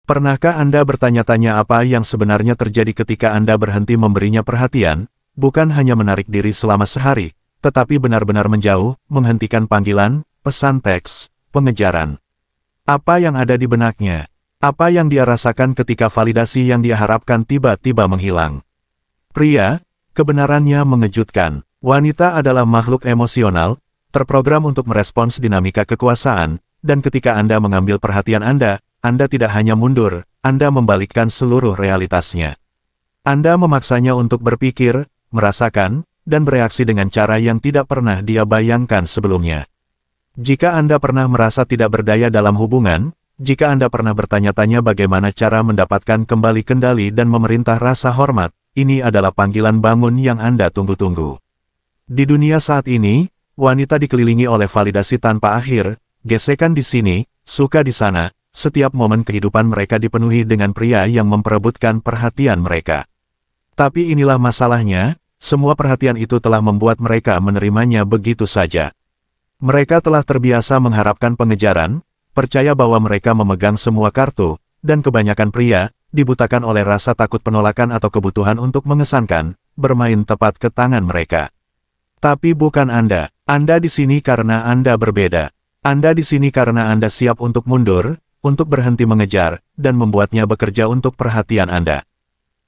Pernahkah Anda bertanya-tanya apa yang sebenarnya terjadi ketika Anda berhenti memberinya perhatian, bukan hanya menarik diri selama sehari, tetapi benar-benar menjauh, menghentikan panggilan, pesan teks, pengejaran? Apa yang ada di benaknya? Apa yang dia rasakan ketika validasi yang dia harapkan tiba-tiba menghilang? Pria, kebenarannya mengejutkan. Wanita adalah makhluk emosional, terprogram untuk merespons dinamika kekuasaan, dan ketika Anda mengambil perhatian Anda tidak hanya mundur, Anda membalikkan seluruh realitasnya. Anda memaksanya untuk berpikir, merasakan, dan bereaksi dengan cara yang tidak pernah dia bayangkan sebelumnya. Jika Anda pernah merasa tidak berdaya dalam hubungan, jika Anda pernah bertanya-tanya bagaimana cara mendapatkan kembali kendali dan memerintah rasa hormat, ini adalah panggilan bangun yang Anda tunggu-tunggu. Di dunia saat ini, wanita dikelilingi oleh validasi tanpa akhir, gesekan di sini, suka di sana, setiap momen kehidupan mereka dipenuhi dengan pria yang memperebutkan perhatian mereka. Tapi inilah masalahnya, semua perhatian itu telah membuat mereka menerimanya begitu saja. Mereka telah terbiasa mengharapkan pengejaran, percaya bahwa mereka memegang semua kartu, dan kebanyakan pria, dibutakan oleh rasa takut penolakan atau kebutuhan untuk mengesankan, bermain tepat ke tangan mereka. Tapi bukan Anda. Anda di sini karena Anda berbeda. Anda di sini karena Anda siap untuk mundur, untuk berhenti mengejar, dan membuatnya bekerja untuk perhatian Anda.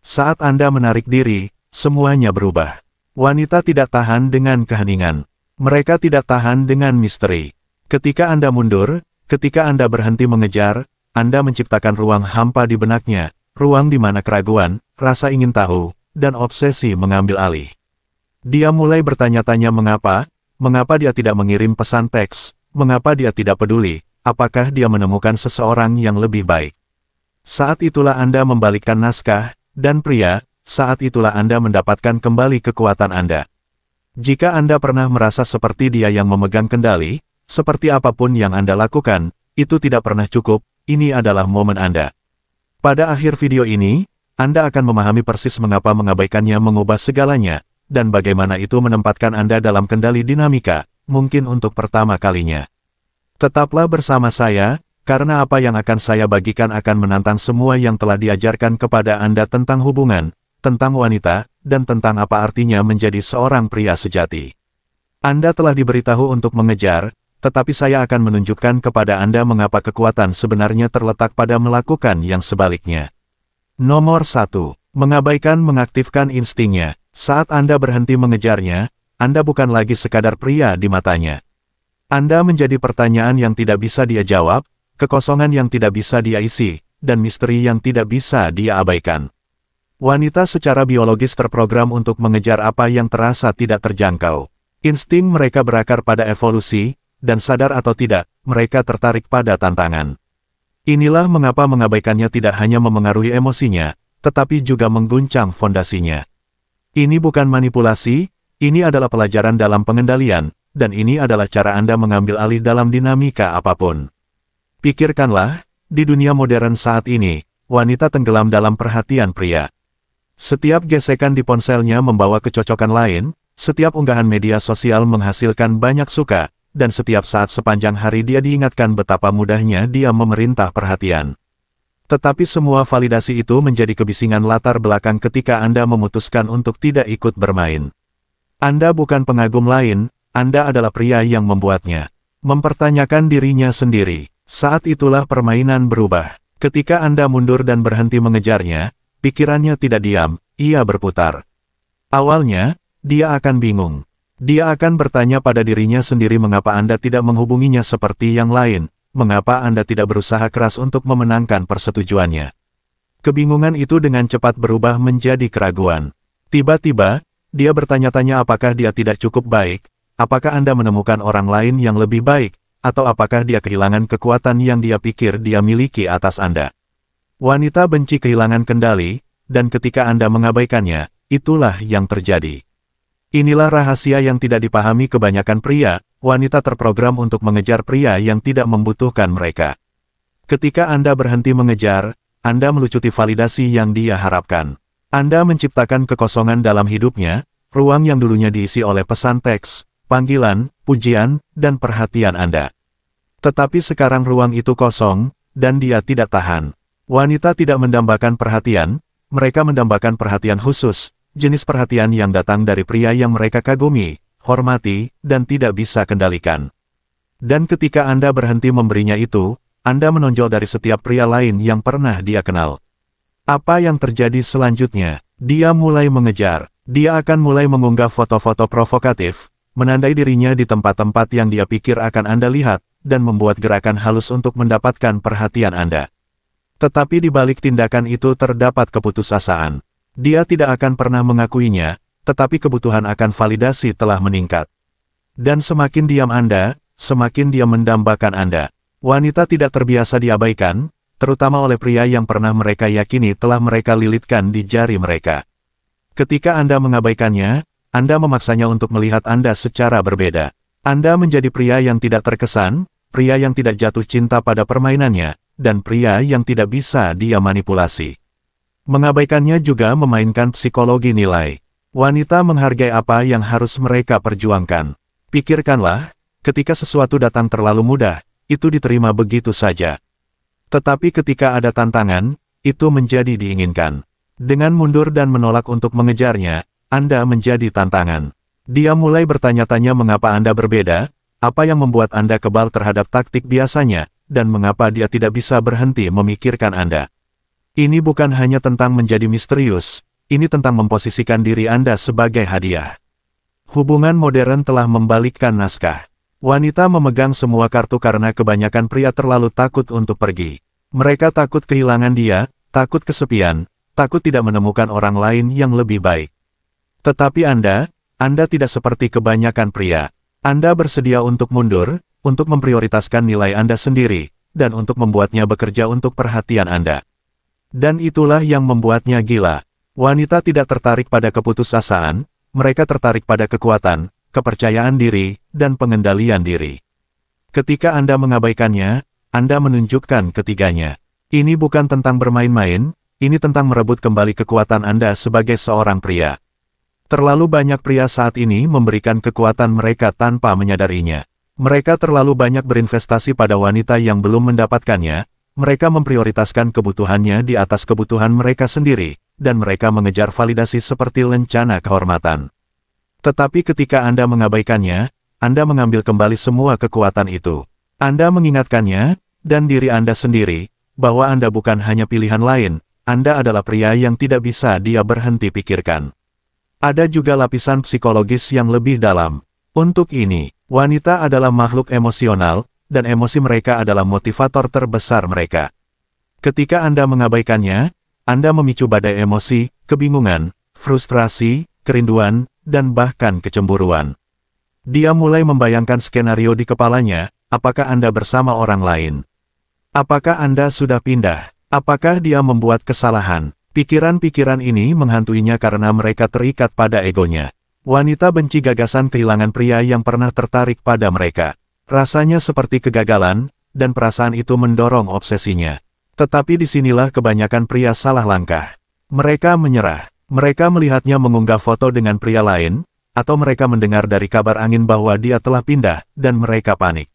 Saat Anda menarik diri, semuanya berubah. Wanita tidak tahan dengan keheningan. Mereka tidak tahan dengan misteri. Ketika Anda mundur, ketika Anda berhenti mengejar, Anda menciptakan ruang hampa di benaknya, ruang di mana keraguan, rasa ingin tahu, dan obsesi mengambil alih. Dia mulai bertanya-tanya mengapa dia tidak mengirim pesan teks, mengapa dia tidak peduli, apakah dia menemukan seseorang yang lebih baik. Saat itulah Anda membalikkan naskah, dan pria, saat itulah Anda mendapatkan kembali kekuatan Anda. Jika Anda pernah merasa seperti dia yang memegang kendali, seperti apapun yang Anda lakukan, itu tidak pernah cukup, ini adalah momen Anda. Pada akhir video ini, Anda akan memahami persis mengapa mengabaikannya mengubah segalanya, dan bagaimana itu menempatkan Anda dalam kendali dinamika, mungkin untuk pertama kalinya. Tetaplah bersama saya, karena apa yang akan saya bagikan akan menantang semua yang telah diajarkan kepada Anda tentang hubungan, tentang wanita, dan tentang apa artinya menjadi seorang pria sejati. Anda telah diberitahu untuk mengejar, tetapi saya akan menunjukkan kepada Anda mengapa kekuatan sebenarnya terletak pada melakukan yang sebaliknya. Nomor 1. Mengabaikan mengaktifkan instingnya. Saat Anda berhenti mengejarnya, Anda bukan lagi sekadar pria di matanya. Anda menjadi pertanyaan yang tidak bisa dia jawab, kekosongan yang tidak bisa dia isi, dan misteri yang tidak bisa dia abaikan. Wanita secara biologis terprogram untuk mengejar apa yang terasa tidak terjangkau. Insting mereka berakar pada evolusi, dan sadar atau tidak, mereka tertarik pada tantangan. Inilah mengapa mengabaikannya tidak hanya memengaruhi emosinya, tetapi juga mengguncang fondasinya. Ini bukan manipulasi, ini adalah pelajaran dalam pengendalian, dan ini adalah cara Anda mengambil alih dalam dinamika apapun. Pikirkanlah, di dunia modern saat ini, wanita tenggelam dalam perhatian pria. Setiap gesekan di ponselnya membawa kecocokan lain, setiap unggahan media sosial menghasilkan banyak suka, dan setiap saat sepanjang hari dia diingatkan betapa mudahnya dia memerintah perhatian. Tetapi semua validasi itu menjadi kebisingan latar belakang ketika Anda memutuskan untuk tidak ikut bermain. Anda bukan pengagum lain, Anda adalah pria yang membuatnya mempertanyakan dirinya sendiri. Saat itulah permainan berubah. Ketika Anda mundur dan berhenti mengejarnya, pikirannya tidak diam, ia berputar. Awalnya, dia akan bingung. Dia akan bertanya pada dirinya sendiri mengapa Anda tidak menghubunginya seperti yang lain, mengapa Anda tidak berusaha keras untuk memenangkan persetujuannya. Kebingungan itu dengan cepat berubah menjadi keraguan. Tiba-tiba, dia bertanya-tanya apakah dia tidak cukup baik, apakah Anda menemukan orang lain yang lebih baik, atau apakah dia kehilangan kekuatan yang dia pikir dia miliki atas Anda. Wanita benci kehilangan kendali, dan ketika Anda mengabaikannya, itulah yang terjadi. Inilah rahasia yang tidak dipahami kebanyakan pria, wanita terprogram untuk mengejar pria yang tidak membutuhkan mereka. Ketika Anda berhenti mengejar, Anda melucuti validasi yang dia harapkan. Anda menciptakan kekosongan dalam hidupnya, ruang yang dulunya diisi oleh pesan teks, panggilan, pujian, dan perhatian Anda. Tetapi sekarang ruang itu kosong, dan dia tidak tahan. Wanita tidak mendambakan perhatian, mereka mendambakan perhatian khusus, jenis perhatian yang datang dari pria yang mereka kagumi, hormati, dan tidak bisa kendalikan. Dan ketika Anda berhenti memberinya itu, Anda menonjol dari setiap pria lain yang pernah dia kenal. Apa yang terjadi selanjutnya? Dia mulai mengejar. Dia akan mulai mengunggah foto-foto provokatif, menandai dirinya di tempat-tempat yang dia pikir akan Anda lihat, dan membuat gerakan halus untuk mendapatkan perhatian Anda. Tetapi di balik tindakan itu terdapat keputusasaan. Dia tidak akan pernah mengakuinya, tetapi kebutuhan akan validasi telah meningkat. Dan semakin diam Anda, semakin dia mendambakan Anda. Wanita tidak terbiasa diabaikan, terutama oleh pria yang pernah mereka yakini telah mereka lilitkan di jari mereka. Ketika Anda mengabaikannya, Anda memaksanya untuk melihat Anda secara berbeda. Anda menjadi pria yang tidak terkesan, pria yang tidak jatuh cinta pada permainannya, dan pria yang tidak bisa dia manipulasi. Mengabaikannya juga memainkan psikologi nilai. Wanita menghargai apa yang harus mereka perjuangkan. Pikirkanlah, ketika sesuatu datang terlalu mudah, itu diterima begitu saja. Tetapi ketika ada tantangan, itu menjadi diinginkan. Dengan mundur dan menolak untuk mengejarnya, Anda menjadi tantangan. Dia mulai bertanya-tanya mengapa Anda berbeda, apa yang membuat Anda kebal terhadap taktik biasanya, dan mengapa dia tidak bisa berhenti memikirkan Anda. Ini bukan hanya tentang menjadi misterius, ini tentang memposisikan diri Anda sebagai hadiah. Hubungan modern telah membalikkan naskah. Wanita memegang semua kartu karena kebanyakan pria terlalu takut untuk pergi. Mereka takut kehilangan dia, takut kesepian, takut tidak menemukan orang lain yang lebih baik. Tetapi Anda tidak seperti kebanyakan pria. Anda bersedia untuk mundur, untuk memprioritaskan nilai Anda sendiri, dan untuk membuatnya bekerja untuk perhatian Anda. Dan itulah yang membuatnya gila. Wanita tidak tertarik pada keputusasaan, mereka tertarik pada kekuatan, kepercayaan diri, dan pengendalian diri. Ketika Anda mengabaikannya, Anda menunjukkan ketiganya. Ini bukan tentang bermain-main, ini tentang merebut kembali kekuatan Anda sebagai seorang pria. Terlalu banyak pria saat ini memberikan kekuatan mereka tanpa menyadarinya. Mereka terlalu banyak berinvestasi pada wanita yang belum mendapatkannya, mereka memprioritaskan kebutuhannya di atas kebutuhan mereka sendiri, dan mereka mengejar validasi seperti lencana kehormatan. Tetapi ketika Anda mengabaikannya, Anda mengambil kembali semua kekuatan itu. Anda mengingatkannya, dan diri Anda sendiri, bahwa Anda bukan hanya pilihan lain, Anda adalah pria yang tidak bisa dia berhenti pikirkan. Ada juga lapisan psikologis yang lebih dalam. Untuk ini, wanita adalah makhluk emosional, dan emosi mereka adalah motivator terbesar mereka. Ketika Anda mengabaikannya, Anda memicu badai emosi, kebingungan, frustrasi, kerinduan, dan bahkan kecemburuan. Dia mulai membayangkan skenario di kepalanya, apakah Anda bersama orang lain? Apakah Anda sudah pindah? Apakah dia membuat kesalahan? Pikiran-pikiran ini menghantuinya karena mereka terikat pada egonya. Wanita benci gagasan kehilangan pria yang pernah tertarik pada mereka. Rasanya seperti kegagalan, dan perasaan itu mendorong obsesinya. Tetapi disinilah kebanyakan pria salah langkah. Mereka menyerah. Mereka melihatnya mengunggah foto dengan pria lain, atau mereka mendengar dari kabar angin bahwa dia telah pindah, dan mereka panik.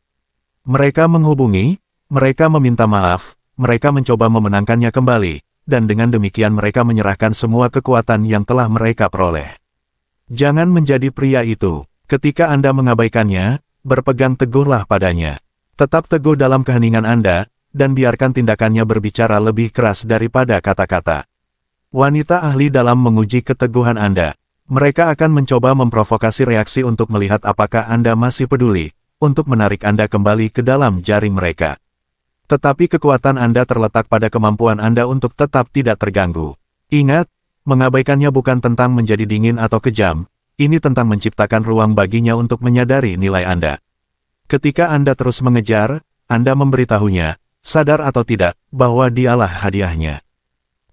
Mereka menghubungi, mereka meminta maaf, mereka mencoba memenangkannya kembali, dan dengan demikian mereka menyerahkan semua kekuatan yang telah mereka peroleh. Jangan menjadi pria itu. Ketika Anda mengabaikannya, berpegang teguhlah padanya. Tetap teguh dalam keheningan Anda, dan biarkan tindakannya berbicara lebih keras daripada kata-kata. Wanita ahli dalam menguji keteguhan Anda. Mereka akan mencoba memprovokasi reaksi untuk melihat apakah Anda masih peduli, untuk menarik Anda kembali ke dalam jaring mereka. Tetapi kekuatan Anda terletak pada kemampuan Anda untuk tetap tidak terganggu. Ingat, mengabaikannya bukan tentang menjadi dingin atau kejam, ini tentang menciptakan ruang baginya untuk menyadari nilai Anda. Ketika Anda terus mengejar, Anda memberitahunya, sadar atau tidak, bahwa dialah hadiahnya.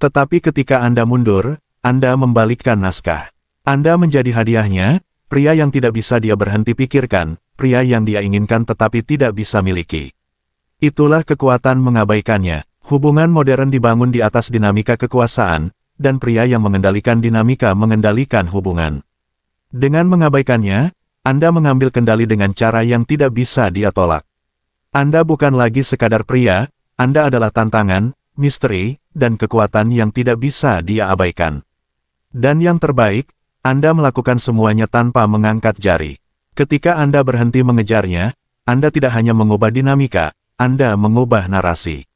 Tetapi ketika Anda mundur, Anda membalikkan naskah. Anda menjadi hadiahnya, pria yang tidak bisa dia berhenti pikirkan, pria yang dia inginkan tetapi tidak bisa miliki. Itulah kekuatan mengabaikannya. Hubungan modern dibangun di atas dinamika kekuasaan, dan pria yang mengendalikan dinamika mengendalikan hubungan. Dengan mengabaikannya, Anda mengambil kendali dengan cara yang tidak bisa dia tolak. Anda bukan lagi sekadar pria, Anda adalah tantangan, misteri, dan kekuatan yang tidak bisa dia abaikan. Dan yang terbaik, Anda melakukan semuanya tanpa mengangkat jari. Ketika Anda berhenti mengejarnya, Anda tidak hanya mengubah dinamika, Anda mengubah narasi.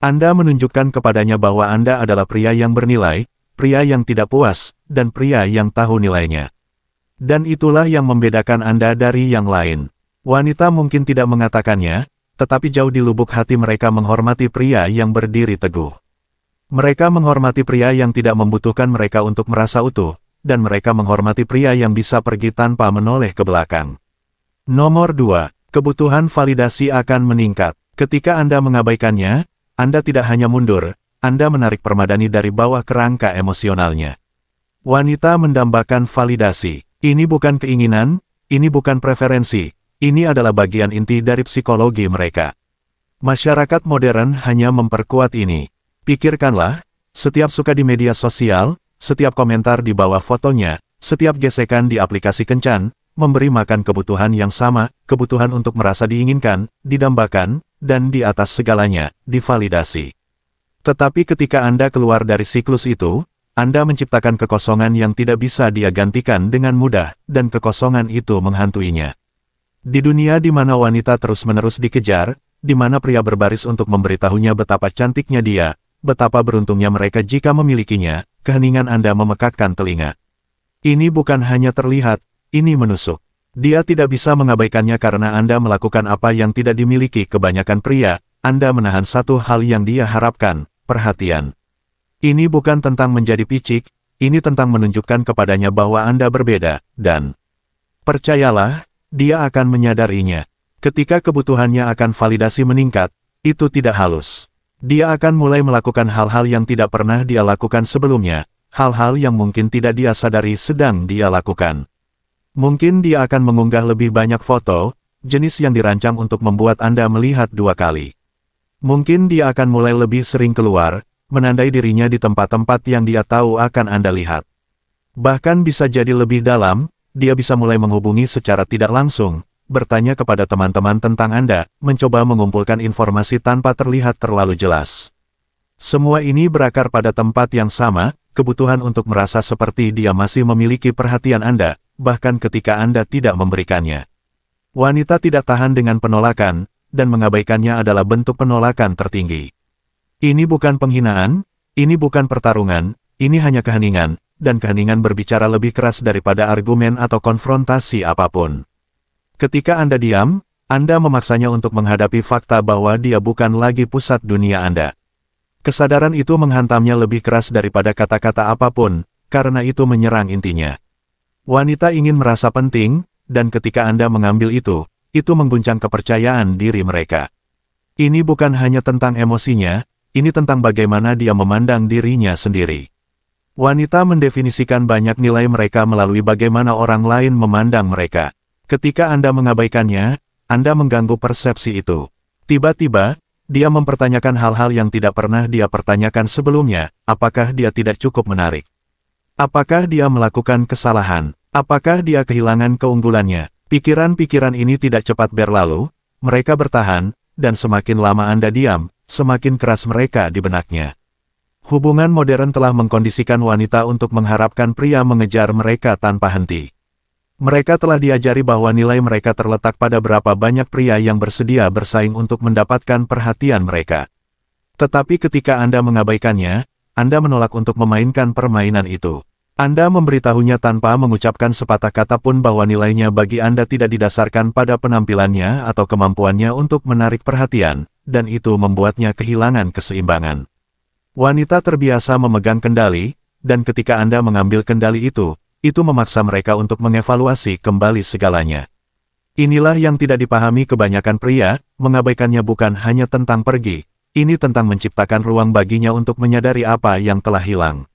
Anda menunjukkan kepadanya bahwa Anda adalah pria yang bernilai, pria yang tidak puas, dan pria yang tahu nilainya. Dan itulah yang membedakan Anda dari yang lain. Wanita mungkin tidak mengatakannya, tetapi jauh di lubuk hati mereka menghormati pria yang berdiri teguh. Mereka menghormati pria yang tidak membutuhkan mereka untuk merasa utuh, dan mereka menghormati pria yang bisa pergi tanpa menoleh ke belakang. Nomor 2. Kebutuhan validasi akan meningkat. Ketika Anda mengabaikannya, Anda tidak hanya mundur, Anda menarik permadani dari bawah kerangka emosionalnya. Wanita mendambakan validasi. Ini bukan keinginan, ini bukan preferensi, ini adalah bagian inti dari psikologi mereka. Masyarakat modern hanya memperkuat ini. Pikirkanlah, setiap suka di media sosial, setiap komentar di bawah fotonya, setiap gesekan di aplikasi kencan, memberi makan kebutuhan yang sama, kebutuhan untuk merasa diinginkan, didambakan, dan di atas segalanya, divalidasi. Tetapi ketika Anda keluar dari siklus itu, Anda menciptakan kekosongan yang tidak bisa dia gantikan dengan mudah, dan kekosongan itu menghantuinya. Di dunia di mana wanita terus-menerus dikejar, di mana pria berbaris untuk memberitahunya betapa cantiknya dia, betapa beruntungnya mereka jika memilikinya, keheningan Anda memekakkan telinga. Ini bukan hanya terlihat, ini menusuk. Dia tidak bisa mengabaikannya karena Anda melakukan apa yang tidak dimiliki kebanyakan pria, Anda menahan satu hal yang dia harapkan, perhatian. Ini bukan tentang menjadi picik, ini tentang menunjukkan kepadanya bahwa Anda berbeda, dan percayalah, dia akan menyadarinya. Ketika kebutuhannya akan validasi meningkat, itu tidak halus. Dia akan mulai melakukan hal-hal yang tidak pernah dia lakukan sebelumnya, hal-hal yang mungkin tidak dia sadari sedang dia lakukan. Mungkin dia akan mengunggah lebih banyak foto, jenis yang dirancang untuk membuat Anda melihat 2 kali. Mungkin dia akan mulai lebih sering keluar, menandai dirinya di tempat-tempat yang dia tahu akan Anda lihat. Bahkan bisa jadi lebih dalam, dia bisa mulai menghubungi secara tidak langsung, bertanya kepada teman-teman tentang Anda, mencoba mengumpulkan informasi tanpa terlihat terlalu jelas. Semua ini berakar pada tempat yang sama, kebutuhan untuk merasa seperti dia masih memiliki perhatian Anda, bahkan ketika Anda tidak memberikannya. Wanita tidak tahan dengan penolakan, dan mengabaikannya adalah bentuk penolakan tertinggi. Ini bukan penghinaan, ini bukan pertarungan, ini hanya keheningan, dan keheningan berbicara lebih keras daripada argumen atau konfrontasi apapun. Ketika Anda diam, Anda memaksanya untuk menghadapi fakta bahwa dia bukan lagi pusat dunia Anda. Kesadaran itu menghantamnya lebih keras daripada kata-kata apapun, karena itu menyerang intinya. Wanita ingin merasa penting, dan ketika Anda mengambil itu mengguncang kepercayaan diri mereka. Ini bukan hanya tentang emosinya, ini tentang bagaimana dia memandang dirinya sendiri. Wanita mendefinisikan banyak nilai mereka melalui bagaimana orang lain memandang mereka. Ketika Anda mengabaikannya, Anda mengganggu persepsi itu. Tiba-tiba, dia mempertanyakan hal-hal yang tidak pernah dia pertanyakan sebelumnya, apakah dia tidak cukup menarik? Apakah dia melakukan kesalahan? Apakah dia kehilangan keunggulannya? Pikiran-pikiran ini tidak cepat berlalu, mereka bertahan, dan semakin lama Anda diam, semakin keras mereka di benaknya. Hubungan modern telah mengkondisikan wanita untuk mengharapkan pria mengejar mereka tanpa henti. Mereka telah diajari bahwa nilai mereka terletak pada berapa banyak pria yang bersedia bersaing untuk mendapatkan perhatian mereka. Tetapi ketika Anda mengabaikannya, Anda menolak untuk memainkan permainan itu. Anda memberitahunya tanpa mengucapkan sepatah kata pun bahwa nilainya bagi Anda tidak didasarkan pada penampilannya atau kemampuannya untuk menarik perhatian, dan itu membuatnya kehilangan keseimbangan. Wanita terbiasa memegang kendali, dan ketika Anda mengambil kendali itu memaksa mereka untuk mengevaluasi kembali segalanya. Inilah yang tidak dipahami kebanyakan pria, mengabaikannya bukan hanya tentang pergi, ini tentang menciptakan ruang baginya untuk menyadari apa yang telah hilang.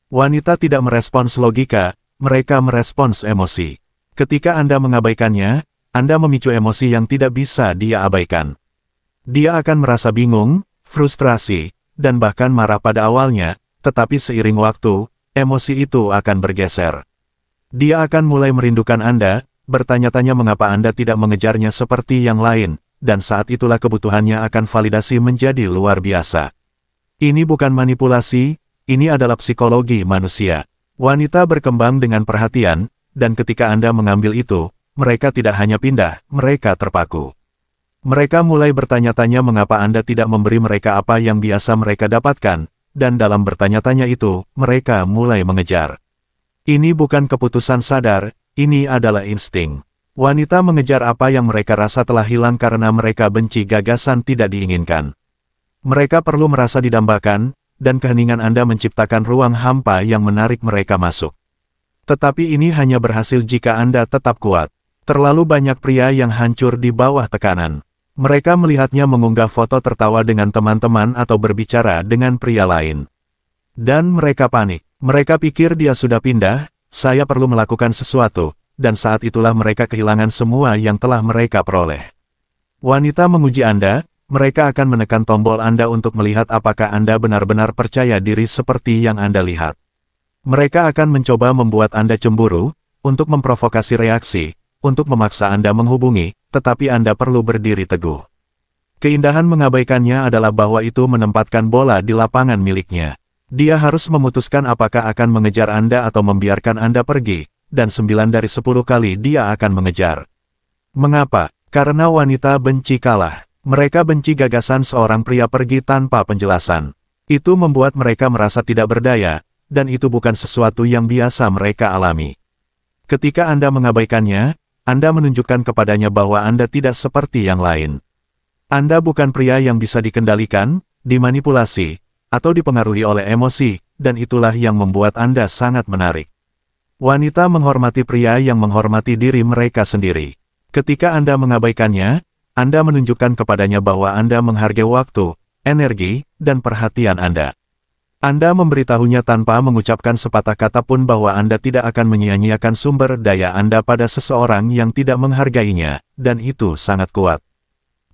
Wanita tidak merespons logika, mereka merespons emosi. Ketika Anda mengabaikannya, Anda memicu emosi yang tidak bisa dia abaikan. Dia akan merasa bingung, frustrasi, dan bahkan marah pada awalnya, tetapi seiring waktu, emosi itu akan bergeser. Dia akan mulai merindukan Anda, bertanya-tanya mengapa Anda tidak mengejarnya seperti yang lain, dan saat itulah kebutuhannya akan validasi menjadi luar biasa. Ini bukan manipulasi, ini adalah psikologi manusia. Wanita berkembang dengan perhatian, dan ketika Anda mengambil itu, mereka tidak hanya pindah, mereka terpaku. Mereka mulai bertanya-tanya mengapa Anda tidak memberi mereka apa yang biasa mereka dapatkan, dan dalam bertanya-tanya itu, mereka mulai mengejar. Ini bukan keputusan sadar, ini adalah insting. Wanita mengejar apa yang mereka rasa telah hilang karena mereka benci gagasan tidak diinginkan. Mereka perlu merasa didambakan, dan keheningan Anda menciptakan ruang hampa yang menarik mereka masuk. Tetapi ini hanya berhasil jika Anda tetap kuat. Terlalu banyak pria yang hancur di bawah tekanan. Mereka melihatnya mengunggah foto tertawa dengan teman-teman atau berbicara dengan pria lain. Dan mereka panik. Mereka pikir dia sudah pindah, saya perlu melakukan sesuatu, dan saat itulah mereka kehilangan semua yang telah mereka peroleh. Wanita menguji Anda, mereka akan menekan tombol Anda untuk melihat apakah Anda benar-benar percaya diri seperti yang Anda lihat. Mereka akan mencoba membuat Anda cemburu, untuk memprovokasi reaksi, untuk memaksa Anda menghubungi, tetapi Anda perlu berdiri teguh. Keindahan mengabaikannya adalah bahwa itu menempatkan bola di lapangan miliknya. Dia harus memutuskan apakah akan mengejar Anda atau membiarkan Anda pergi, dan 9 dari 10 kali dia akan mengejar. Mengapa? Karena wanita benci kalah. Mereka benci gagasan seorang pria pergi tanpa penjelasan. Itu membuat mereka merasa tidak berdaya, dan itu bukan sesuatu yang biasa mereka alami. Ketika Anda mengabaikannya, Anda menunjukkan kepadanya bahwa Anda tidak seperti yang lain. Anda bukan pria yang bisa dikendalikan, dimanipulasi, atau dipengaruhi oleh emosi, dan itulah yang membuat Anda sangat menarik. Wanita menghormati pria yang menghormati diri mereka sendiri. Ketika Anda mengabaikannya, Anda menunjukkan kepadanya bahwa Anda menghargai waktu, energi, dan perhatian Anda. Anda memberitahunya tanpa mengucapkan sepatah kata pun bahwa Anda tidak akan menyia-nyiakan sumber daya Anda pada seseorang yang tidak menghargainya, dan itu sangat kuat.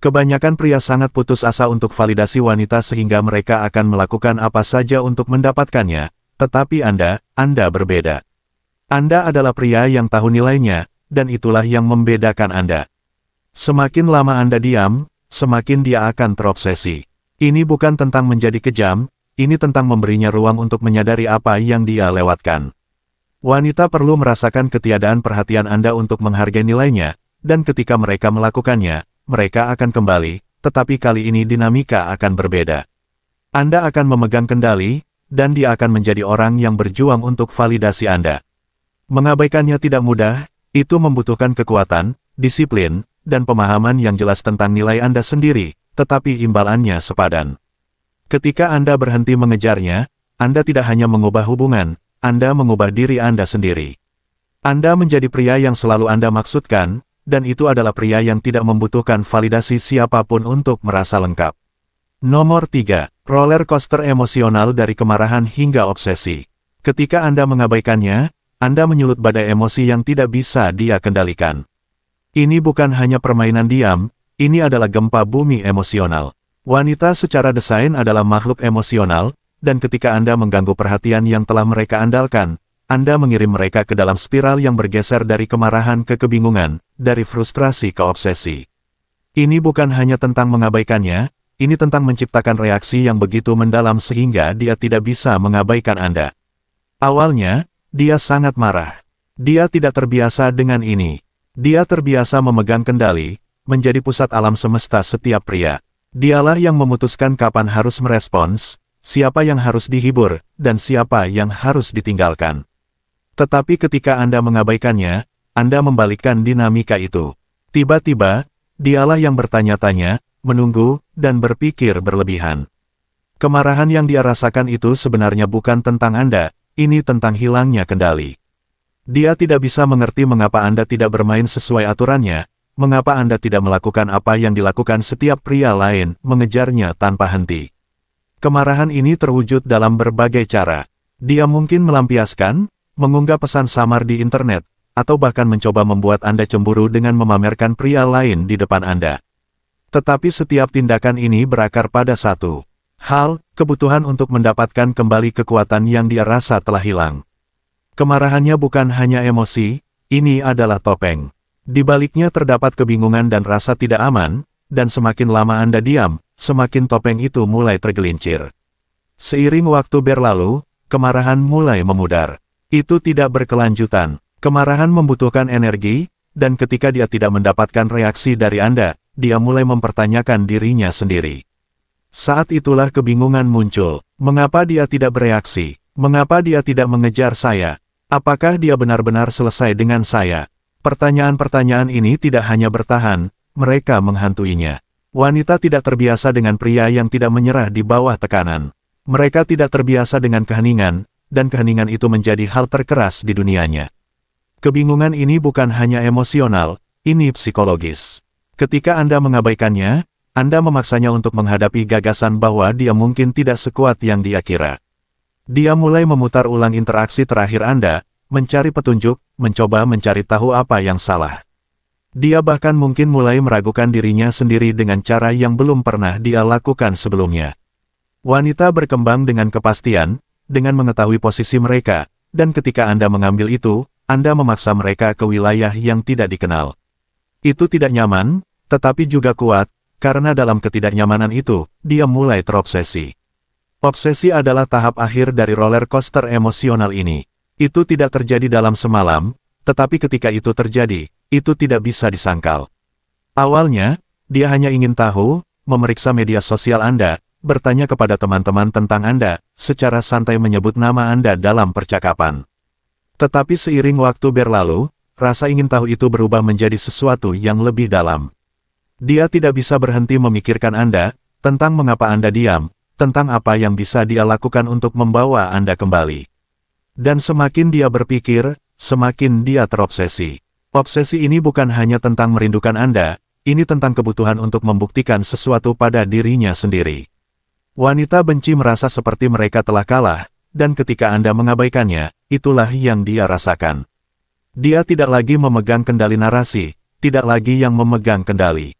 Kebanyakan pria sangat putus asa untuk validasi wanita sehingga mereka akan melakukan apa saja untuk mendapatkannya, tetapi Anda berbeda. Anda adalah pria yang tahu nilainya, dan itulah yang membedakan Anda. Semakin lama Anda diam, semakin dia akan terobsesi. Ini bukan tentang menjadi kejam, ini tentang memberinya ruang untuk menyadari apa yang dia lewatkan. Wanita perlu merasakan ketiadaan perhatian Anda untuk menghargai nilainya, dan ketika mereka melakukannya, mereka akan kembali, tetapi kali ini dinamika akan berbeda. Anda akan memegang kendali, dan dia akan menjadi orang yang berjuang untuk validasi Anda. Mengabaikannya tidak mudah, itu membutuhkan kekuatan, disiplin, dan pemahaman yang jelas tentang nilai Anda sendiri, tetapi imbalannya sepadan. Ketika Anda berhenti mengejarnya, Anda tidak hanya mengubah hubungan, Anda mengubah diri Anda sendiri. Anda menjadi pria yang selalu Anda maksudkan, dan itu adalah pria yang tidak membutuhkan validasi siapapun untuk merasa lengkap. Nomor 3. Roller coaster emosional dari kemarahan hingga obsesi. Ketika Anda mengabaikannya, Anda menyulut badai emosi yang tidak bisa dia kendalikan. Ini bukan hanya permainan diam, ini adalah gempa bumi emosional. Wanita secara desain adalah makhluk emosional, dan ketika Anda mengganggu perhatian yang telah mereka andalkan, Anda mengirim mereka ke dalam spiral yang bergeser dari kemarahan ke kebingungan, dari frustrasi ke obsesi. Ini bukan hanya tentang mengabaikannya, ini tentang menciptakan reaksi yang begitu mendalam sehingga dia tidak bisa mengabaikan Anda. Awalnya, dia sangat marah. Dia tidak terbiasa dengan ini. Dia terbiasa memegang kendali, menjadi pusat alam semesta setiap pria. Dialah yang memutuskan kapan harus merespons, siapa yang harus dihibur, dan siapa yang harus ditinggalkan. Tetapi ketika Anda mengabaikannya, Anda membalikkan dinamika itu. Tiba-tiba, dialah yang bertanya-tanya, menunggu, dan berpikir berlebihan. Kemarahan yang dia rasakan itu sebenarnya bukan tentang Anda, ini tentang hilangnya kendali. Dia tidak bisa mengerti mengapa Anda tidak bermain sesuai aturannya, mengapa Anda tidak melakukan apa yang dilakukan setiap pria lain, mengejarnya tanpa henti. Kemarahan ini terwujud dalam berbagai cara. Dia mungkin melampiaskan, mengunggah pesan samar di internet, atau bahkan mencoba membuat Anda cemburu dengan memamerkan pria lain di depan Anda. Tetapi setiap tindakan ini berakar pada satu hal, kebutuhan untuk mendapatkan kembali kekuatan yang dia rasa telah hilang. Kemarahannya bukan hanya emosi, ini adalah topeng. Di baliknya terdapat kebingungan dan rasa tidak aman, dan semakin lama Anda diam, semakin topeng itu mulai tergelincir. Seiring waktu berlalu, kemarahan mulai memudar. Itu tidak berkelanjutan. Kemarahan membutuhkan energi, dan ketika dia tidak mendapatkan reaksi dari Anda, dia mulai mempertanyakan dirinya sendiri. Saat itulah kebingungan muncul. Mengapa dia tidak bereaksi? Mengapa dia tidak mengejar saya? Apakah dia benar-benar selesai dengan saya? Pertanyaan-pertanyaan ini tidak hanya bertahan, mereka menghantuinya. Wanita tidak terbiasa dengan pria yang tidak menyerah di bawah tekanan. Mereka tidak terbiasa dengan keheningan, dan keheningan itu menjadi hal terkeras di dunianya. Kebingungan ini bukan hanya emosional, ini psikologis. Ketika Anda mengabaikannya, Anda memaksanya untuk menghadapi gagasan bahwa dia mungkin tidak sekuat yang dia kira. Dia mulai memutar ulang interaksi terakhir Anda, mencari petunjuk, mencoba mencari tahu apa yang salah. Dia bahkan mungkin mulai meragukan dirinya sendiri dengan cara yang belum pernah dia lakukan sebelumnya. Wanita berkembang dengan kepastian, dengan mengetahui posisi mereka, dan ketika Anda mengambil itu, Anda memaksa mereka ke wilayah yang tidak dikenal. Itu tidak nyaman, tetapi juga kuat, karena dalam ketidaknyamanan itu, dia mulai terobsesi. Obsesi adalah tahap akhir dari roller coaster emosional ini. Itu tidak terjadi dalam semalam, tetapi ketika itu terjadi, itu tidak bisa disangkal. Awalnya, dia hanya ingin tahu, memeriksa media sosial Anda, bertanya kepada teman-teman tentang Anda, secara santai menyebut nama Anda dalam percakapan. Tetapi seiring waktu berlalu, rasa ingin tahu itu berubah menjadi sesuatu yang lebih dalam. Dia tidak bisa berhenti memikirkan Anda, tentang mengapa Anda diam, tentang apa yang bisa dia lakukan untuk membawa Anda kembali. Dan semakin dia berpikir, semakin dia terobsesi. Obsesi ini bukan hanya tentang merindukan Anda, ini tentang kebutuhan untuk membuktikan sesuatu pada dirinya sendiri. Wanita benci merasa seperti mereka telah kalah, dan ketika Anda mengabaikannya, itulah yang dia rasakan. Dia tidak lagi memegang kendali narasi, tidak lagi yang memegang kendali.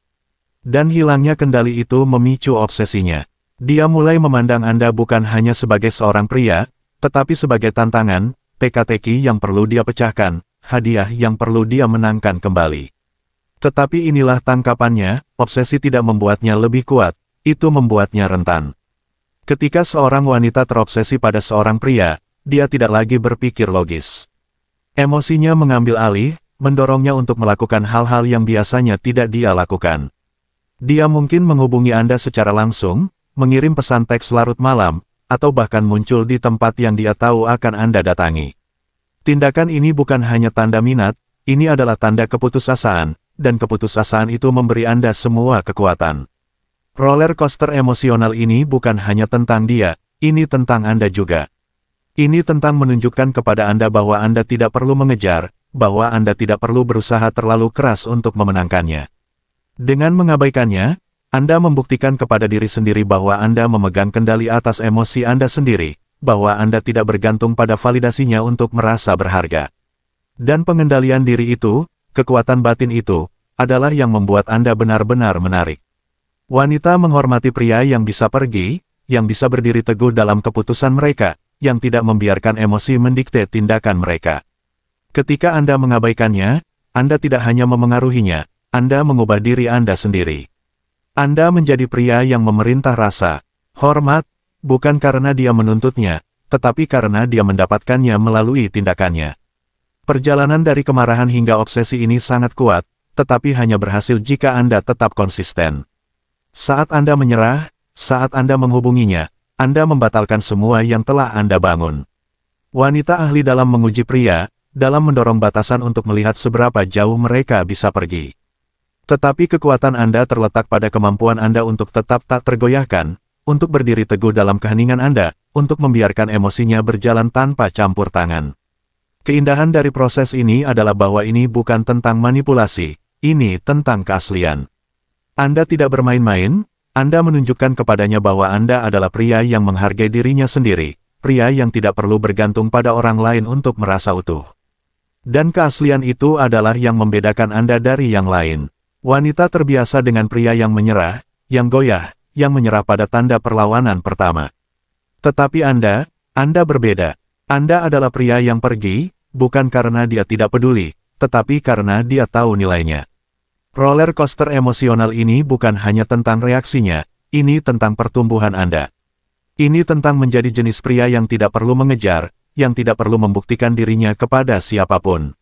Dan hilangnya kendali itu memicu obsesinya. Dia mulai memandang Anda bukan hanya sebagai seorang pria, tetapi sebagai tantangan, teka-teki yang perlu dia pecahkan, hadiah yang perlu dia menangkan kembali. Tetapi inilah tangkapannya, obsesi tidak membuatnya lebih kuat, itu membuatnya rentan. Ketika seorang wanita terobsesi pada seorang pria, dia tidak lagi berpikir logis. Emosinya mengambil alih, mendorongnya untuk melakukan hal-hal yang biasanya tidak dia lakukan. Dia mungkin menghubungi Anda secara langsung, mengirim pesan teks larut malam, atau bahkan muncul di tempat yang dia tahu akan Anda datangi. Tindakan ini bukan hanya tanda minat, ini adalah tanda keputusasaan, dan keputusasaan itu memberi Anda semua kekuatan. Roller coaster emosional ini bukan hanya tentang dia, ini tentang Anda juga. Ini tentang menunjukkan kepada Anda bahwa Anda tidak perlu mengejar, bahwa Anda tidak perlu berusaha terlalu keras untuk memenangkannya. Dengan mengabaikannya, Anda membuktikan kepada diri sendiri bahwa Anda memegang kendali atas emosi Anda sendiri, bahwa Anda tidak bergantung pada validasinya untuk merasa berharga. Dan pengendalian diri itu, kekuatan batin itu, adalah yang membuat Anda benar-benar menarik. Wanita menghormati pria yang bisa pergi, yang bisa berdiri teguh dalam keputusan mereka, yang tidak membiarkan emosi mendikte tindakan mereka. Ketika Anda mengabaikannya, Anda tidak hanya memengaruhinya, Anda mengubah diri Anda sendiri. Anda menjadi pria yang memerintah rasa, hormat, bukan karena dia menuntutnya, tetapi karena dia mendapatkannya melalui tindakannya. Perjalanan dari kemarahan hingga obsesi ini sangat kuat, tetapi hanya berhasil jika Anda tetap konsisten. Saat Anda menyerah, saat Anda menghubunginya, Anda membatalkan semua yang telah Anda bangun. Wanita ahli dalam menguji pria, dalam mendorong batasan untuk melihat seberapa jauh mereka bisa pergi. Tetapi kekuatan Anda terletak pada kemampuan Anda untuk tetap tak tergoyahkan, untuk berdiri teguh dalam keheningan Anda, untuk membiarkan emosinya berjalan tanpa campur tangan. Keindahan dari proses ini adalah bahwa ini bukan tentang manipulasi, ini tentang keaslian. Anda tidak bermain-main, Anda menunjukkan kepadanya bahwa Anda adalah pria yang menghargai dirinya sendiri, pria yang tidak perlu bergantung pada orang lain untuk merasa utuh. Dan keaslian itu adalah yang membedakan Anda dari yang lain. Wanita terbiasa dengan pria yang menyerah, yang goyah, yang menyerah pada tanda perlawanan pertama. Tetapi Anda berbeda. Anda adalah pria yang pergi, bukan karena dia tidak peduli, tetapi karena dia tahu nilainya. Roller coaster emosional ini bukan hanya tentang reaksinya, ini tentang pertumbuhan Anda. Ini tentang menjadi jenis pria yang tidak perlu mengejar, yang tidak perlu membuktikan dirinya kepada siapapun.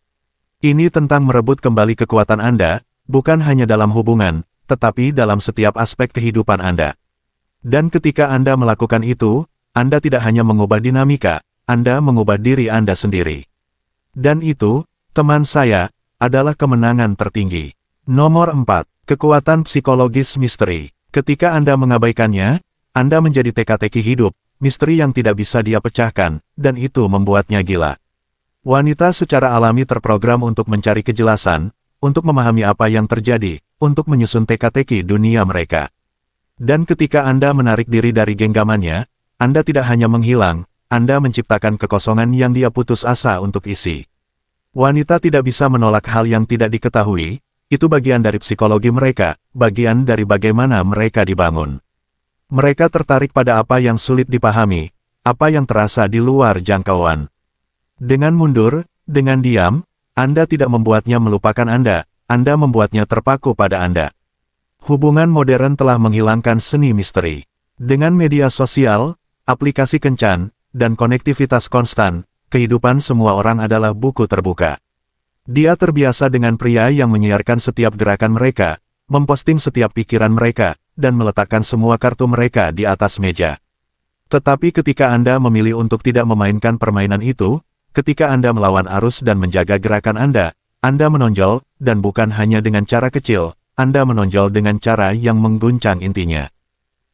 Ini tentang merebut kembali kekuatan Anda, bukan hanya dalam hubungan, tetapi dalam setiap aspek kehidupan Anda. Dan ketika Anda melakukan itu, Anda tidak hanya mengubah dinamika, Anda mengubah diri Anda sendiri. Dan itu, teman saya, adalah kemenangan tertinggi. Nomor 4. Kekuatan psikologis misteri. Ketika Anda mengabaikannya, Anda menjadi teka-teki hidup, misteri yang tidak bisa dia pecahkan, dan itu membuatnya gila. Wanita secara alami terprogram untuk mencari kejelasan, untuk memahami apa yang terjadi, untuk menyusun teka-teki dunia mereka. Dan ketika Anda menarik diri dari genggamannya, Anda tidak hanya menghilang, Anda menciptakan kekosongan yang dia putus asa untuk isi. Wanita tidak bisa menolak hal yang tidak diketahui, itu bagian dari psikologi mereka, bagian dari bagaimana mereka dibangun. Mereka tertarik pada apa yang sulit dipahami, apa yang terasa di luar jangkauan. Dengan mundur, dengan diam, Anda tidak membuatnya melupakan Anda membuatnya terpaku pada Anda. Hubungan modern telah menghilangkan seni misteri. Dengan media sosial, aplikasi kencan, dan konektivitas konstan, kehidupan semua orang adalah buku terbuka. Dia terbiasa dengan pria yang menyiarkan setiap gerakan mereka, memposting setiap pikiran mereka, dan meletakkan semua kartu mereka di atas meja. Tetapi ketika Anda memilih untuk tidak memainkan permainan itu, ketika Anda melawan arus dan menjaga gerakan Anda menonjol, dan bukan hanya dengan cara kecil, Anda menonjol dengan cara yang mengguncang intinya.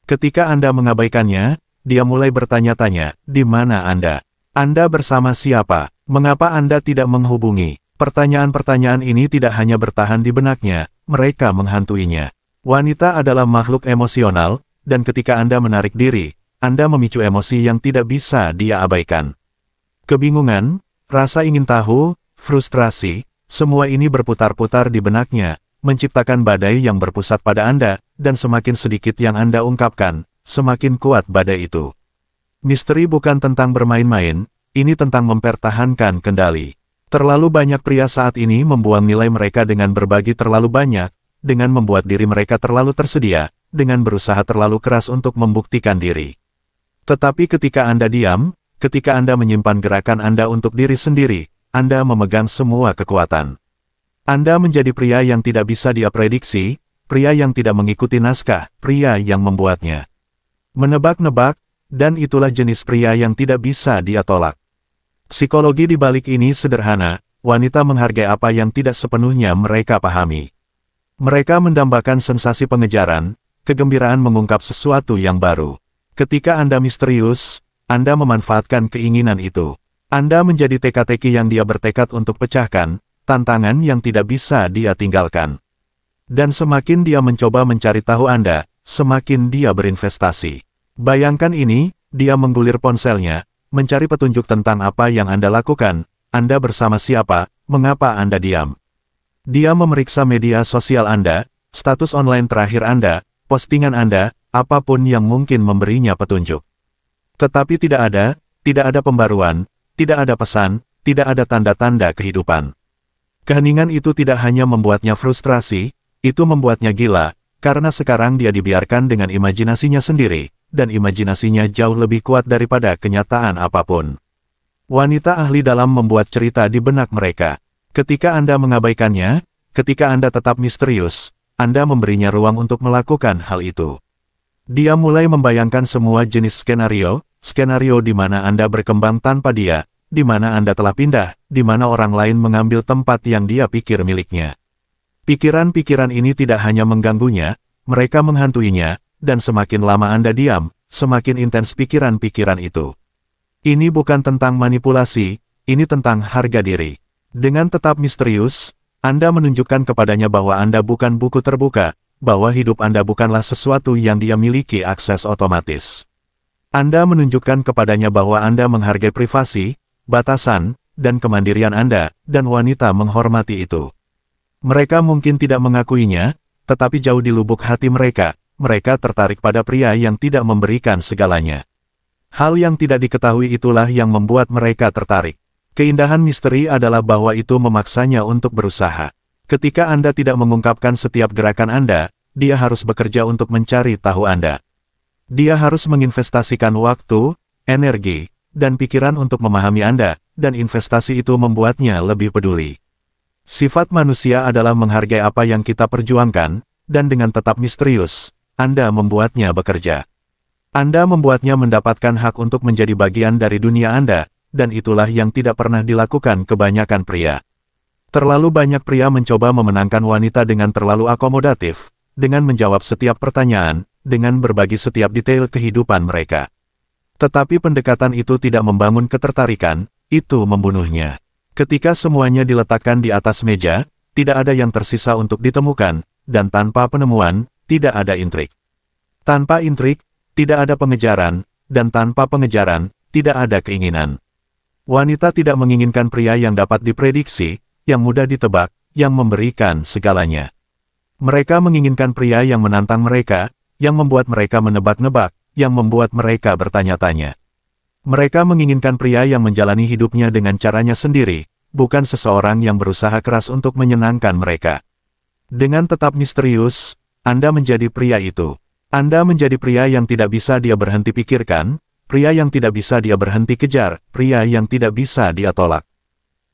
Ketika Anda mengabaikannya, dia mulai bertanya-tanya, di mana Anda? Anda bersama siapa? Mengapa Anda tidak menghubungi? Pertanyaan-pertanyaan ini tidak hanya bertahan di benaknya, mereka menghantuinya. Wanita adalah makhluk emosional, dan ketika Anda menarik diri, Anda memicu emosi yang tidak bisa dia abaikan. Kebingungan, rasa ingin tahu, frustrasi, semua ini berputar-putar di benaknya, menciptakan badai yang berpusat pada Anda, dan semakin sedikit yang Anda ungkapkan, semakin kuat badai itu. Misteri bukan tentang bermain-main, ini tentang mempertahankan kendali. Terlalu banyak pria saat ini membuang nilai mereka dengan berbagi terlalu banyak, dengan membuat diri mereka terlalu tersedia, dengan berusaha terlalu keras untuk membuktikan diri. Tetapi ketika Anda diam, ketika Anda menyimpan gerakan Anda untuk diri sendiri, Anda memegang semua kekuatan. Anda menjadi pria yang tidak bisa dia prediksi, pria yang tidak mengikuti naskah, pria yang membuatnya. Menebak-nebak, dan itulah jenis pria yang tidak bisa dia tolak. Psikologi di balik ini sederhana, wanita menghargai apa yang tidak sepenuhnya mereka pahami. Mereka mendambakan sensasi pengejaran, kegembiraan mengungkap sesuatu yang baru. Ketika Anda misterius, Anda memanfaatkan keinginan itu. Anda menjadi teka-teki yang dia bertekad untuk pecahkan, tantangan yang tidak bisa dia tinggalkan. Dan semakin dia mencoba mencari tahu Anda, semakin dia berinvestasi. Bayangkan ini, dia menggulir ponselnya, mencari petunjuk tentang apa yang Anda lakukan, Anda bersama siapa, mengapa Anda diam. Dia memeriksa media sosial Anda, status online terakhir Anda, postingan Anda, apapun yang mungkin memberinya petunjuk. Tetapi tidak ada pembaruan, tidak ada pesan, tidak ada tanda-tanda kehidupan. Keheningan itu tidak hanya membuatnya frustrasi, itu membuatnya gila, karena sekarang dia dibiarkan dengan imajinasinya sendiri, dan imajinasinya jauh lebih kuat daripada kenyataan apapun. Wanita ahli dalam membuat cerita di benak mereka. Ketika Anda mengabaikannya, ketika Anda tetap misterius, Anda memberinya ruang untuk melakukan hal itu. Dia mulai membayangkan semua jenis skenario di mana Anda berkembang tanpa dia, di mana Anda telah pindah, di mana orang lain mengambil tempat yang dia pikir miliknya. Pikiran-pikiran ini tidak hanya mengganggunya, mereka menghantuinya, dan semakin lama Anda diam, semakin intens pikiran-pikiran itu. Ini bukan tentang manipulasi, ini tentang harga diri. Dengan tetap misterius, Anda menunjukkan kepadanya bahwa Anda bukan buku terbuka, bahwa hidup Anda bukanlah sesuatu yang dia miliki akses otomatis. Anda menunjukkan kepadanya bahwa Anda menghargai privasi, batasan, dan kemandirian Anda, dan wanita menghormati itu. Mereka mungkin tidak mengakuinya, tetapi jauh di lubuk hati mereka, mereka tertarik pada pria yang tidak memberikan segalanya. Hal yang tidak diketahui itulah yang membuat mereka tertarik. Keindahan misteri adalah bahwa itu memaksanya untuk berusaha. Ketika Anda tidak mengungkapkan setiap gerakan Anda, dia harus bekerja untuk mencari tahu Anda. Dia harus menginvestasikan waktu, energi, dan pikiran untuk memahami Anda, dan investasi itu membuatnya lebih peduli. Sifat manusia adalah menghargai apa yang kita perjuangkan, dan dengan tetap misterius, Anda membuatnya bekerja. Anda membuatnya mendapatkan hak untuk menjadi bagian dari dunia Anda, dan itulah yang tidak pernah dilakukan kebanyakan pria. Terlalu banyak pria mencoba memenangkan wanita dengan terlalu akomodatif, dengan menjawab setiap pertanyaan, dengan berbagi setiap detail kehidupan mereka. Tetapi pendekatan itu tidak membangun ketertarikan, itu membunuhnya. Ketika semuanya diletakkan di atas meja, tidak ada yang tersisa untuk ditemukan, dan tanpa penemuan, tidak ada intrik. Tanpa intrik, tidak ada pengejaran, dan tanpa pengejaran, tidak ada keinginan. Wanita tidak menginginkan pria yang dapat diprediksi, yang mudah ditebak, yang memberikan segalanya. Mereka menginginkan pria yang menantang mereka, yang membuat mereka menebak-nebak, yang membuat mereka bertanya-tanya. Mereka menginginkan pria yang menjalani hidupnya dengan caranya sendiri, bukan seseorang yang berusaha keras untuk menyenangkan mereka. Dengan tetap misterius, Anda menjadi pria itu. Anda menjadi pria yang tidak bisa dia berhenti pikirkan, pria yang tidak bisa dia berhenti kejar, pria yang tidak bisa dia tolak.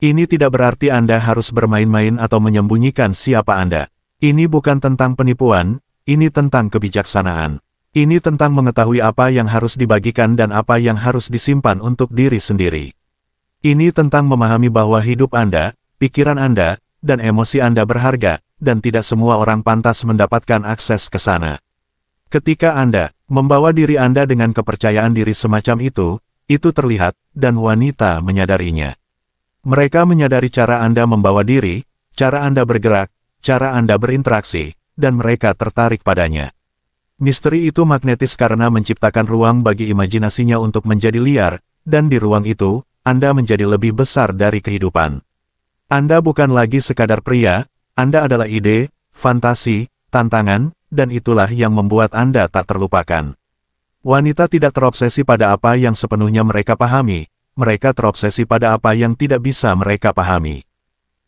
Ini tidak berarti Anda harus bermain-main atau menyembunyikan siapa Anda. Ini bukan tentang penipuan, ini tentang kebijaksanaan. Ini tentang mengetahui apa yang harus dibagikan dan apa yang harus disimpan untuk diri sendiri. Ini tentang memahami bahwa hidup Anda, pikiran Anda, dan emosi Anda berharga, dan tidak semua orang pantas mendapatkan akses ke sana. Ketika Anda membawa diri Anda dengan kepercayaan diri semacam itu terlihat, dan wanita menyadarinya. Mereka menyadari cara Anda membawa diri, cara Anda bergerak, cara Anda berinteraksi, dan mereka tertarik padanya. Misteri itu magnetis karena menciptakan ruang bagi imajinasinya untuk menjadi liar, dan di ruang itu, Anda menjadi lebih besar dari kehidupan. Anda bukan lagi sekadar pria, Anda adalah ide, fantasi, tantangan, dan itulah yang membuat Anda tak terlupakan. Wanita tidak terobsesi pada apa yang sepenuhnya mereka pahami, mereka terobsesi pada apa yang tidak bisa mereka pahami.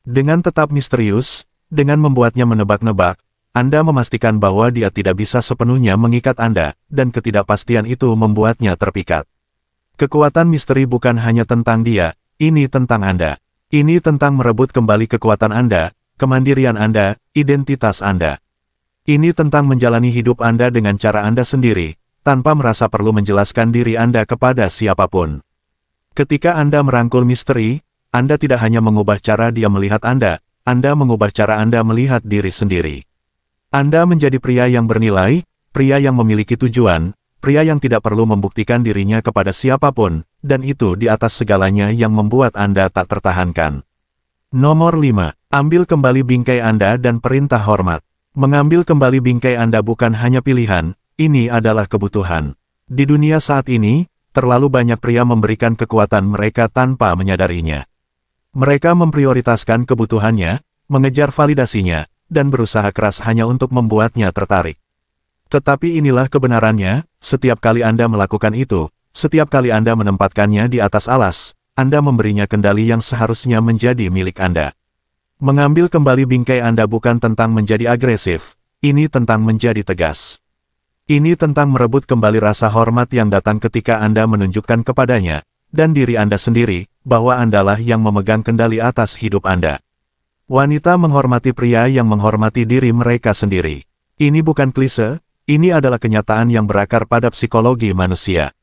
Dengan tetap misterius, dengan membuatnya menebak-nebak, Anda memastikan bahwa dia tidak bisa sepenuhnya mengikat Anda, dan ketidakpastian itu membuatnya terpikat. Kekuatan misteri bukan hanya tentang dia, ini tentang Anda. Ini tentang merebut kembali kekuatan Anda, kemandirian Anda, identitas Anda. Ini tentang menjalani hidup Anda dengan cara Anda sendiri, tanpa merasa perlu menjelaskan diri Anda kepada siapapun. Ketika Anda merangkul misteri, Anda tidak hanya mengubah cara dia melihat Anda mengubah cara Anda melihat diri sendiri. Anda menjadi pria yang bernilai, pria yang memiliki tujuan, pria yang tidak perlu membuktikan dirinya kepada siapapun, dan itu di atas segalanya yang membuat Anda tak tertahankan. Nomor 5. Ambil kembali bingkai Anda dan perintah hormat. Mengambil kembali bingkai Anda bukan hanya pilihan, ini adalah kebutuhan. Di dunia saat ini, terlalu banyak pria memberikan kekuatan mereka tanpa menyadarinya. Mereka memprioritaskan kebutuhannya, mengejar validasinya, dan berusaha keras hanya untuk membuatnya tertarik. Tetapi inilah kebenarannya, setiap kali Anda melakukan itu, setiap kali Anda menempatkannya di atas alas, Anda memberinya kendali yang seharusnya menjadi milik Anda. Mengambil kembali bingkai Anda bukan tentang menjadi agresif, ini tentang menjadi tegas. Ini tentang merebut kembali rasa hormat yang datang ketika Anda menunjukkan kepadanya, dan diri Anda sendiri, bahwa Andalah yang memegang kendali atas hidup Anda. Wanita menghormati pria yang menghormati diri mereka sendiri. Ini bukan klise, ini adalah kenyataan yang berakar pada psikologi manusia.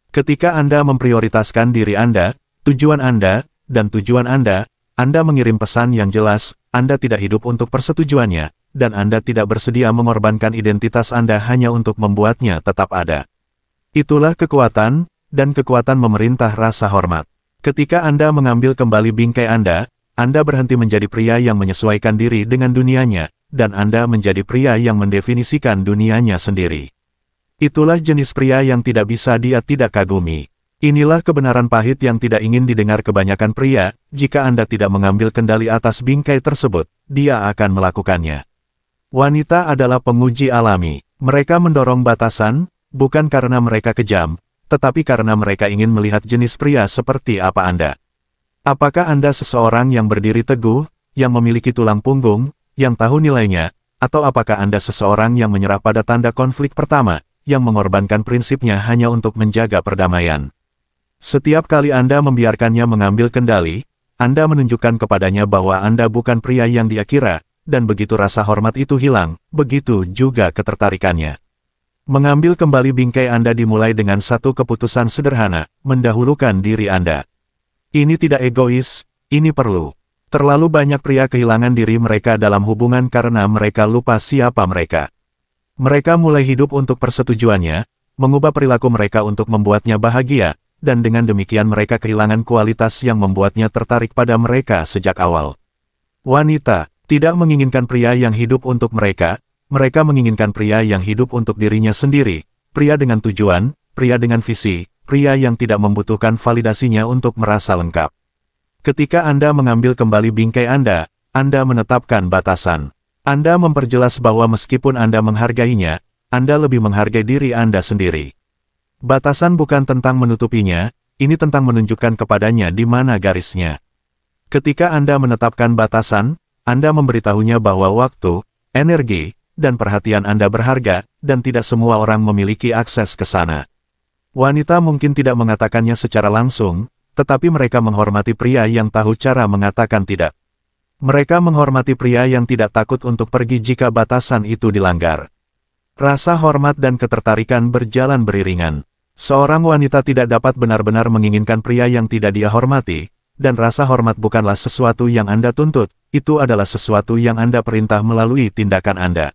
Ketika Anda memprioritaskan diri Anda, tujuan Anda, dan tujuan Anda mengirim pesan yang jelas, Anda tidak hidup untuk persetujuannya, dan Anda tidak bersedia mengorbankan identitas Anda hanya untuk membuatnya tetap ada. Itulah kekuatan, dan kekuatan memerintah rasa hormat. Ketika Anda mengambil kembali bingkai Anda berhenti menjadi pria yang menyesuaikan diri dengan dunianya, dan Anda menjadi pria yang mendefinisikan dunianya sendiri. Itulah jenis pria yang tidak bisa dia tidak kagumi. Inilah kebenaran pahit yang tidak ingin didengar kebanyakan pria, jika Anda tidak mengambil kendali atas bingkai tersebut, dia akan melakukannya. Wanita adalah penguji alami. Mereka mendorong batasan, bukan karena mereka kejam, tetapi karena mereka ingin melihat jenis pria seperti apa Anda. Apakah Anda seseorang yang berdiri teguh, yang memiliki tulang punggung, yang tahu nilainya, atau apakah Anda seseorang yang menyerah pada tanda konflik pertama, yang mengorbankan prinsipnya hanya untuk menjaga perdamaian. Setiap kali Anda membiarkannya mengambil kendali, Anda menunjukkan kepadanya bahwa Anda bukan pria yang dia kira, dan begitu rasa hormat itu hilang, begitu juga ketertarikannya. Mengambil kembali bingkai Anda dimulai dengan satu keputusan sederhana, mendahulukan diri Anda. Ini tidak egois, ini perlu. Terlalu banyak pria kehilangan diri mereka dalam hubungan karena mereka lupa siapa mereka. Mereka mulai hidup untuk persetujuannya, mengubah perilaku mereka untuk membuatnya bahagia, dan dengan demikian mereka kehilangan kualitas yang membuatnya tertarik pada mereka sejak awal. Wanita tidak menginginkan pria yang hidup untuk mereka, mereka menginginkan pria yang hidup untuk dirinya sendiri, pria dengan tujuan, pria dengan visi, pria yang tidak membutuhkan validasinya untuk merasa lengkap. Ketika Anda mengambil kembali bingkai Anda menetapkan batasan. Anda memperjelas bahwa meskipun Anda menghargainya, Anda lebih menghargai diri Anda sendiri. Batasan bukan tentang menutupinya, ini tentang menunjukkan kepadanya di mana garisnya. Ketika Anda menetapkan batasan, Anda memberitahunya bahwa waktu, energi, dan perhatian Anda berharga, dan tidak semua orang memiliki akses ke sana. Wanita mungkin tidak mengatakannya secara langsung, tetapi mereka menghormati pria yang tahu cara mengatakan tidak. Mereka menghormati pria yang tidak takut untuk pergi jika batasan itu dilanggar. Rasa hormat dan ketertarikan berjalan beriringan. Seorang wanita tidak dapat benar-benar menginginkan pria yang tidak dia hormati, dan rasa hormat bukanlah sesuatu yang Anda tuntut, itu adalah sesuatu yang Anda perintah melalui tindakan Anda.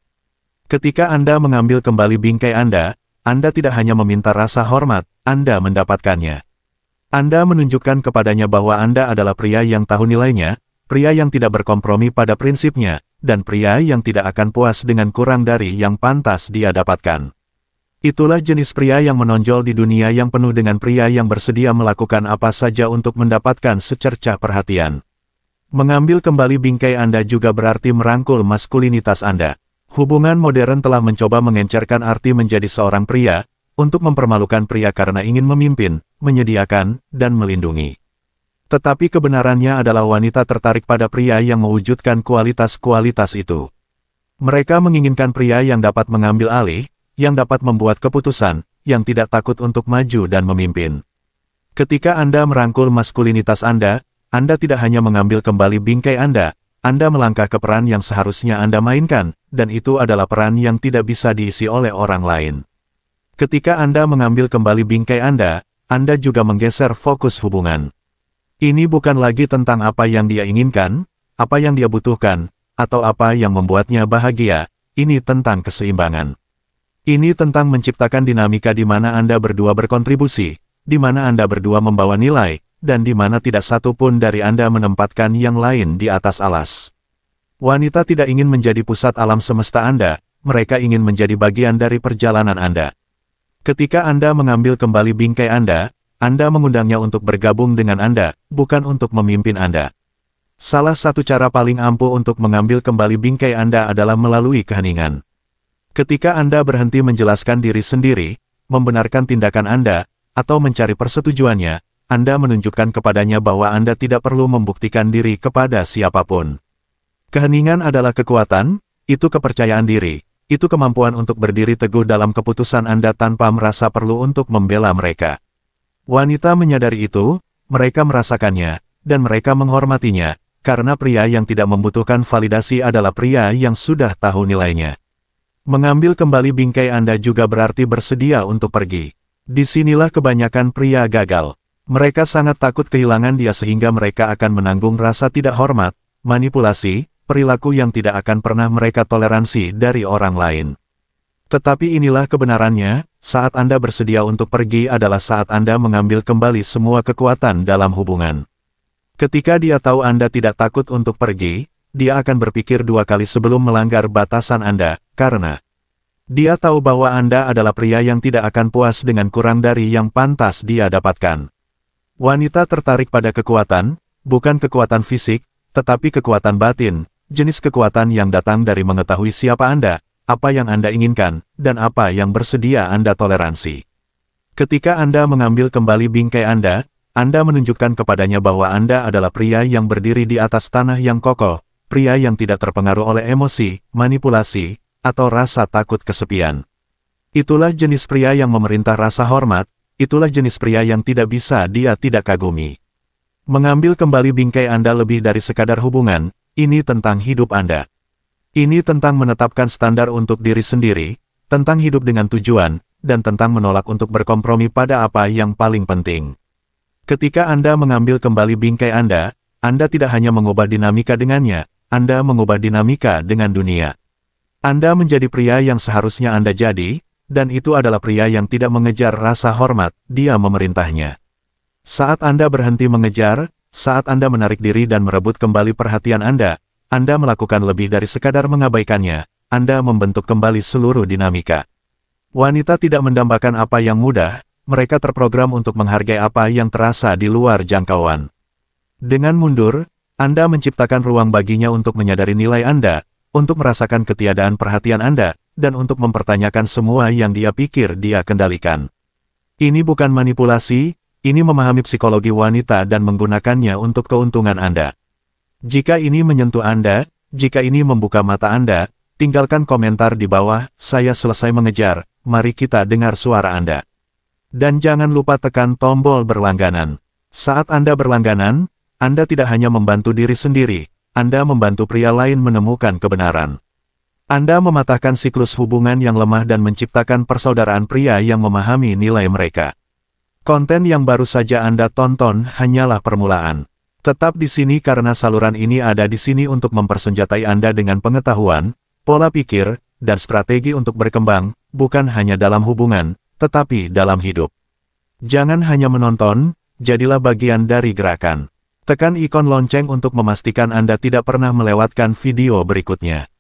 Ketika Anda mengambil kembali bingkai Anda tidak hanya meminta rasa hormat, Anda mendapatkannya. Anda menunjukkan kepadanya bahwa Anda adalah pria yang tahu nilainya, pria yang tidak berkompromi pada prinsipnya, dan pria yang tidak akan puas dengan kurang dari yang pantas dia dapatkan. Itulah jenis pria yang menonjol di dunia yang penuh dengan pria yang bersedia melakukan apa saja untuk mendapatkan secercah perhatian. Mengambil kembali bingkai Anda juga berarti merangkul maskulinitas Anda. Hubungan modern telah mencoba mengencerkan arti menjadi seorang pria, untuk mempermalukan pria karena ingin memimpin, menyediakan, dan melindungi. Tetapi kebenarannya adalah wanita tertarik pada pria yang mewujudkan kualitas-kualitas itu. Mereka menginginkan pria yang dapat mengambil alih, yang dapat membuat keputusan, yang tidak takut untuk maju dan memimpin. Ketika Anda merangkul maskulinitas Anda tidak hanya mengambil kembali bingkai Anda melangkah ke peran yang seharusnya Anda mainkan, dan itu adalah peran yang tidak bisa diisi oleh orang lain. Ketika Anda mengambil kembali bingkai Anda juga menggeser fokus hubungan. Ini bukan lagi tentang apa yang dia inginkan, apa yang dia butuhkan, atau apa yang membuatnya bahagia, ini tentang keseimbangan. Ini tentang menciptakan dinamika di mana Anda berdua berkontribusi, di mana Anda berdua membawa nilai, dan di mana tidak satu pun dari Anda menempatkan yang lain di atas alas. Wanita tidak ingin menjadi pusat alam semesta Anda, mereka ingin menjadi bagian dari perjalanan Anda. Ketika Anda mengambil kembali bingkai Anda mengundangnya untuk bergabung dengan Anda, bukan untuk memimpin Anda. Salah satu cara paling ampuh untuk mengambil kembali bingkai Anda adalah melalui keheningan. Ketika Anda berhenti menjelaskan diri sendiri, membenarkan tindakan Anda, atau mencari persetujuannya, Anda menunjukkan kepadanya bahwa Anda tidak perlu membuktikan diri kepada siapapun. Keheningan adalah kekuatan, itu kepercayaan diri, itu kemampuan untuk berdiri teguh dalam keputusan Anda tanpa merasa perlu untuk membela mereka. Wanita menyadari itu, mereka merasakannya, dan mereka menghormatinya, karena pria yang tidak membutuhkan validasi adalah pria yang sudah tahu nilainya. Mengambil kembali bingkai Anda juga berarti bersedia untuk pergi. Disinilah kebanyakan pria gagal. Mereka sangat takut kehilangan dia sehingga mereka akan menanggung rasa tidak hormat, manipulasi, perilaku yang tidak akan pernah mereka toleransi dari orang lain. Tetapi inilah kebenarannya, saat Anda bersedia untuk pergi adalah saat Anda mengambil kembali semua kekuatan dalam hubungan. Ketika dia tahu Anda tidak takut untuk pergi, dia akan berpikir dua kali sebelum melanggar batasan Anda, karena dia tahu bahwa Anda adalah pria yang tidak akan puas dengan kurang dari yang pantas dia dapatkan. Wanita tertarik pada kekuatan, bukan kekuatan fisik, tetapi kekuatan batin, jenis kekuatan yang datang dari mengetahui siapa Anda, apa yang Anda inginkan, dan apa yang bersedia Anda toleransi. Ketika Anda mengambil kembali bingkai Anda menunjukkan kepadanya bahwa Anda adalah pria yang berdiri di atas tanah yang kokoh, pria yang tidak terpengaruh oleh emosi, manipulasi, atau rasa takut kesepian. Itulah jenis pria yang memerintah rasa hormat, itulah jenis pria yang tidak bisa dia tidak kagumi. Mengambil kembali bingkai Anda lebih dari sekadar hubungan, ini tentang hidup Anda. Ini tentang menetapkan standar untuk diri sendiri, tentang hidup dengan tujuan, dan tentang menolak untuk berkompromi pada apa yang paling penting. Ketika Anda mengambil kembali bingkai Anda tidak hanya mengubah dinamika dengannya, Anda mengubah dinamika dengan dunia. Anda menjadi pria yang seharusnya Anda jadi, dan itu adalah pria yang tidak mengejar rasa hormat, dia memerintahnya. Saat Anda berhenti mengejar, saat Anda menarik diri dan merebut kembali perhatian Anda melakukan lebih dari sekadar mengabaikannya, Anda membentuk kembali seluruh dinamika. Wanita tidak mendambakan apa yang mudah, mereka terprogram untuk menghargai apa yang terasa di luar jangkauan. Dengan mundur, Anda menciptakan ruang baginya untuk menyadari nilai Anda, untuk merasakan ketiadaan perhatian Anda, dan untuk mempertanyakan semua yang dia pikir dia kendalikan. Ini bukan manipulasi, ini memahami psikologi wanita dan menggunakannya untuk keuntungan Anda. Jika ini menyentuh Anda, jika ini membuka mata Anda, tinggalkan komentar di bawah, saya selesai mengejar, mari kita dengar suara Anda. Dan jangan lupa tekan tombol berlangganan. Saat Anda berlangganan, Anda tidak hanya membantu diri sendiri, Anda membantu pria lain menemukan kebenaran. Anda mematahkan siklus hubungan yang lemah dan menciptakan persaudaraan pria yang memahami nilai mereka. Konten yang baru saja Anda tonton hanyalah permulaan. Tetap di sini karena saluran ini ada di sini untuk mempersenjatai Anda dengan pengetahuan, pola pikir, dan strategi untuk berkembang, bukan hanya dalam hubungan, tetapi dalam hidup. Jangan hanya menonton, jadilah bagian dari gerakan. Tekan ikon lonceng untuk memastikan Anda tidak pernah melewatkan video berikutnya.